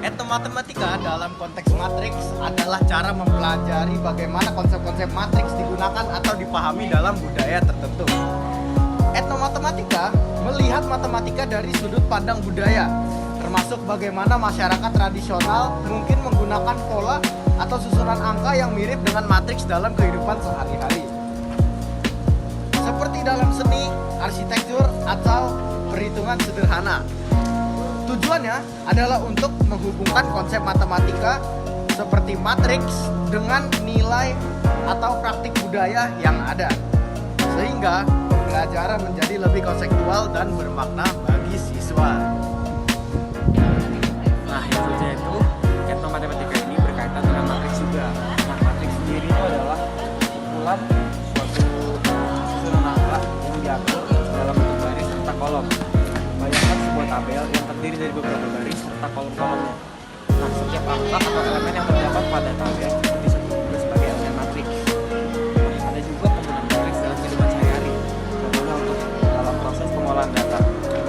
Etnomatematika dalam konteks matriks adalah cara mempelajari bagaimana konsep-konsep matriks digunakan atau dipahami dalam budaya tertentu. Etnomatematika melihat matematika dari sudut pandang budaya, termasuk bagaimana masyarakat tradisional mungkin menggunakan pola atau susunan angka yang mirip dengan matriks dalam kehidupan sehari-hari. Seperti dalam seni, arsitektur, atau perhitungan sederhana. Tujuannya adalah untuk menghubungkan konsep matematika seperti matriks dengan nilai atau praktik budaya yang ada, sehingga pembelajaran menjadi lebih konseptual dan bermakna bagi siswa. Nah, yang selanjutnya itu etnomatematika ini berkaitan dengan matriks juga. Nah, matriks sendiri itu adalah kumpulan suatu susunan angka yang diatur dalam bentuk baris serta kolom. Bayangkan sebuah tabel yang terdiri dari beberapa baris serta kolom-kolomnya. Nah, setiap angka atau elemen yang terdapat pada tabel disebut juga sebagai elemen matriks. Nah, ada juga penggunaan matriks dalam kehidupan sehari-hari. Contohnya untuk dalam proses pengolahan data.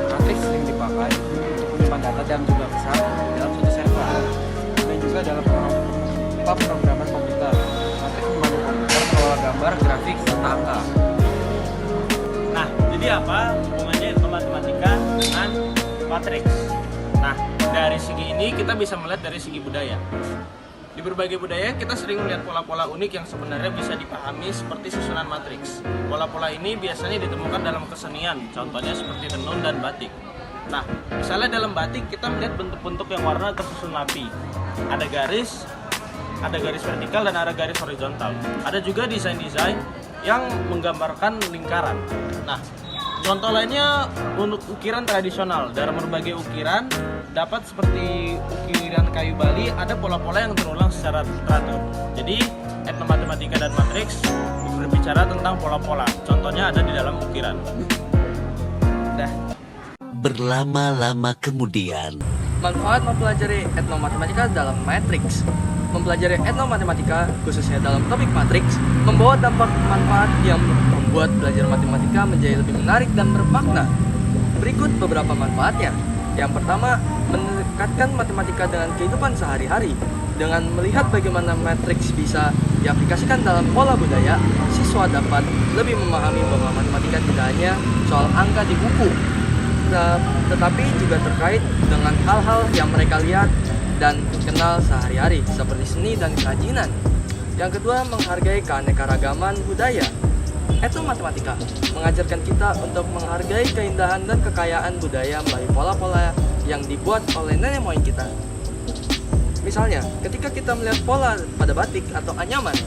Matriks sering dipakai untuk menyimpan data dalam jumlah besar dalam suatu server. Dan juga dalam pemrograman komputer. Matriks membantu komputer mengelola gambar, grafik, serta angka. Nah, jadi apa hubungannya etnomatematika dengan matriks? Nah, dari segi ini kita bisa melihat dari segi budaya. Di berbagai budaya kita sering melihat pola-pola unik yang sebenarnya bisa dipahami seperti susunan matriks. Pola-pola ini biasanya ditemukan dalam kesenian, contohnya seperti tenun dan batik. Nah, misalnya dalam batik kita melihat bentuk-bentuk yang warna tersusun rapi. Ada garis vertikal dan ada garis horizontal. Ada juga desain-desain yang menggambarkan lingkaran. Nah, contoh lainnya untuk ukiran tradisional. Dalam berbagai ukiran dapat seperti ukiran kayu Bali, ada pola-pola yang terulang secara teratur. Jadi, etnomatematika dan matriks berbicara tentang pola-pola. Contohnya ada di dalam ukiran. Dah. Berlama-lama kemudian, Manfaat mempelajari etnomatematika dalam matriks. Mempelajari etnomatematika, khususnya dalam topik matriks, membawa dampak manfaat yang membuat belajar matematika menjadi lebih menarik dan bermakna. Berikut beberapa manfaatnya. Yang pertama, mendekatkan matematika dengan kehidupan sehari-hari. Dengan melihat bagaimana matriks bisa diaplikasikan dalam pola budaya, siswa dapat lebih memahami bahwa matematika tidak hanya soal angka di buku, tetapi juga terkait dengan hal-hal yang mereka lihat dan kenal sehari-hari, seperti seni dan kerajinan. Yang kedua, menghargai keanekaragaman budaya. Etnomatematika mengajarkan kita untuk menghargai keindahan dan kekayaan budaya melalui pola-pola yang dibuat oleh nenek moyang kita. Misalnya, ketika kita melihat pola pada batik atau anyaman,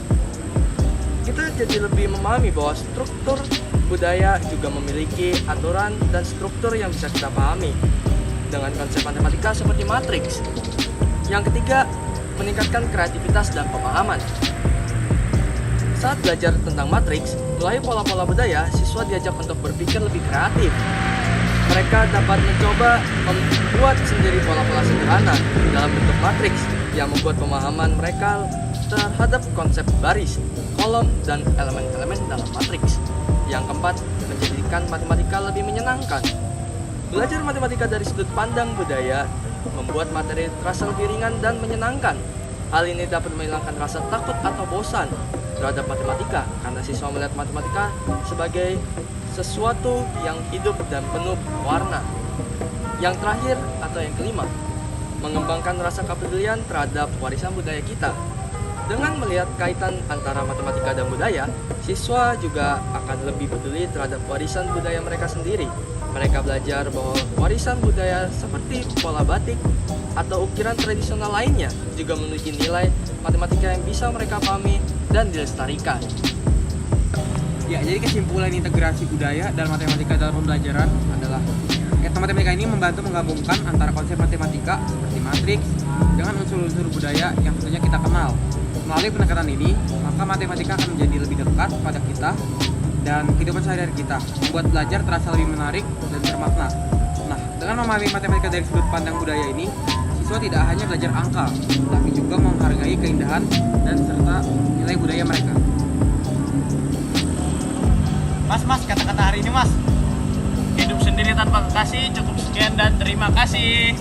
kita jadi lebih memahami bahwa struktur budaya juga memiliki aturan dan struktur yang bisa kita pahami dengan konsep matematika seperti matriks. Yang ketiga, meningkatkan kreativitas dan pemahaman. Saat belajar tentang matriks, melalui pola-pola budaya, siswa diajak untuk berpikir lebih kreatif. Mereka dapat mencoba membuat sendiri pola-pola sederhana dalam bentuk matriks yang membuat pemahaman mereka terhadap konsep baris, kolom, dan elemen-elemen dalam matriks. Yang keempat, menjadikan matematika lebih menyenangkan. Belajar matematika dari sudut pandang budaya membuat materi terasa lebih ringan dan menyenangkan. Hal ini dapat menghilangkan rasa takut atau bosan terhadap matematika karena siswa melihat matematika sebagai sesuatu yang hidup dan penuh warna. Yang terakhir atau yang kelima, mengembangkan rasa kepedulian terhadap warisan budaya kita. Dengan melihat kaitan antara matematika dan budaya, siswa juga akan lebih peduli terhadap warisan budaya mereka sendiri. Mereka belajar bahwa warisan budaya seperti pola batik atau ukiran tradisional lainnya juga memiliki nilai matematika yang bisa mereka pahami dan dilestarikan. Ya, jadi kesimpulan integrasi budaya dan matematika dalam pembelajaran adalah etnomatematika ini membantu menggabungkan antara konsep matematika seperti matriks dengan unsur-unsur budaya yang tentunya kita kenal. Melalui pendekatan ini, maka matematika akan menjadi lebih dekat pada kita dan kehidupan sehari-hari kita, membuat belajar terasa lebih menarik dan bermakna. Nah, dengan memahami matematika dari sudut pandang budaya ini, siswa tidak hanya belajar angka, tapi juga menghargai keindahan dan serta nilai budaya mereka. Mas, kata-kata hari ini, Mas. Hidup sendiri tanpa kekasih, cukup sekian dan terima kasih.